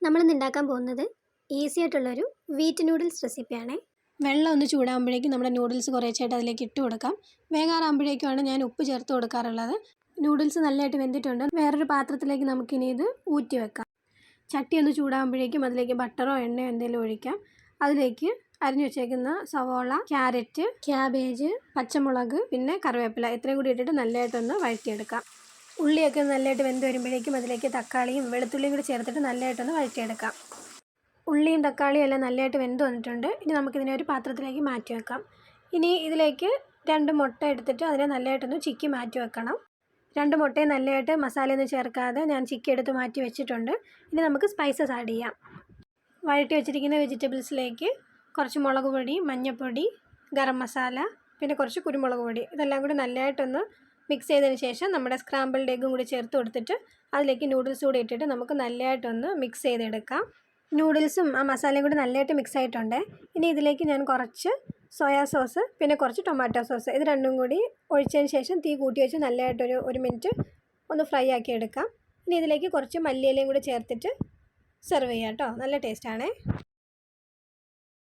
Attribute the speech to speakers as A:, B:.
A: നമ്മളിന്ന് ഉണ്ടാക്കാൻ പോകുന്നത് ഈസി ആയിട്ടുള്ളൊരു വീറ്റ് നൂഡിൽസ് റെസിപ്പിയാണ്. വെള്ളം ഒന്ന് ചൂടാകുമ്പോഴേക്കും നമ്മുടെ നൂഡിൽസ് കുറേശ്ശായിട്ട് അതിലേക്ക് ഇട്ട് കൊടുക്കാം. വേകാറാകുമ്പോഴേക്കുമാണ് ഞാൻ ഉപ്പ് ചേർത്ത് കൊടുക്കാറുള്ളത്. നൂഡിൽസ് നല്ലതായിട്ട് വെന്തിട്ടുണ്ട്. വേറൊരു പാത്രത്തിലേക്ക് നമുക്കിനി ഇത് ഊറ്റി വെക്കാം. ചട്ടി ഒന്ന് ചൂടാകുമ്പോഴേക്കും അതിലേക്ക് ബട്ടറോ എണ്ണയോ എന്തെങ്കിലും ഒഴിക്കാം. അതിലേക്ക് അരിഞ്ഞു വെച്ചേക്കുന്ന സവോള, ക്യാരറ്റ്, ക്യാബേജ്, പച്ചമുളക്, പിന്നെ കറിവേപ്പില ഇത്രയും കൂടി ഇട്ടിട്ട് നല്ലതായിട്ടൊന്ന് വഴറ്റിയെടുക്കാം. ഉള്ളിയൊക്കെ നല്ലതായിട്ട് വെന്ത് വരുമ്പോഴേക്കും അതിലേക്ക് തക്കാളിയും വെളുത്തുള്ളിയും കൂടി ചേർത്തിട്ട് നല്ലതായിട്ടൊന്ന് വഴറ്റിയെടുക്കാം. ഉള്ളിയും തക്കാളിയും എല്ലാം നല്ലതായിട്ട് വെന്ത് വന്നിട്ടുണ്ട്. ഇനി നമുക്കിതിനെ ഒരു പാത്രത്തിലേക്ക് മാറ്റി വെക്കാം. ഇനി ഇതിലേക്ക് 2 മുട്ട എടുത്തിട്ട് അതിനെ നല്ലതായിട്ടൊന്ന് ചിക്കി മാറ്റി വെക്കണം. 2 മുട്ടയും നല്ലതായിട്ട് മസാലയൊന്നും ചേർക്കാതെ ഞാൻ ചിക്കി എടുത്ത് മാറ്റി വെച്ചിട്ടുണ്ട്. ഇനി നമുക്ക് സ്പൈസസ് ആഡ് ചെയ്യാം. വഴറ്റി വെച്ചിരിക്കുന്ന വെജിറ്റബിൾസിലേക്ക് കുറച്ച് മുളക് പൊടി, മഞ്ഞൾപ്പൊടി, ഗരം മസാല, പിന്നെ കുറച്ച് കുരുമുളക് പൊടി ഇതെല്ലാം കൂടി നല്ലതായിട്ടൊന്ന് മിക്സ് ചെയ്തതിന് ശേഷം നമ്മുടെ സ്ക്രാമ്പിൾഡ് എഗ്ഗും കൂടി ചേർത്ത് കൊടുത്തിട്ട് അതിലേക്ക് നൂഡിൽസ് കൂടി ഇട്ടിട്ട് നമുക്ക് നല്ലതായിട്ടൊന്ന് മിക്സ് ചെയ്തെടുക്കാം. നൂഡിൽസും ആ മസാലയും കൂടി നല്ലതായിട്ട് മിക്സ് ആയിട്ടുണ്ട്. ഇനി ഇതിലേക്ക് ഞാൻ കുറച്ച് സോയാ സോസ്, പിന്നെ കുറച്ച് ടൊമാറ്റോ സോസ് ഇത് രണ്ടും കൂടി ഒഴിച്ചതിന് ശേഷം തീ കൂട്ടി വെച്ച് നല്ലതായിട്ടൊരു 1 മിനിറ്റ് ഒന്ന് ഫ്രൈ ആക്കി എടുക്കാം. ഇനി ഇതിലേക്ക് കുറച്ച് മല്ലിയിലയും കൂടി ചേർത്തിട്ട് സെർവ് ചെയ്യാം കേട്ടോ. നല്ല ടേസ്റ്റാണേ.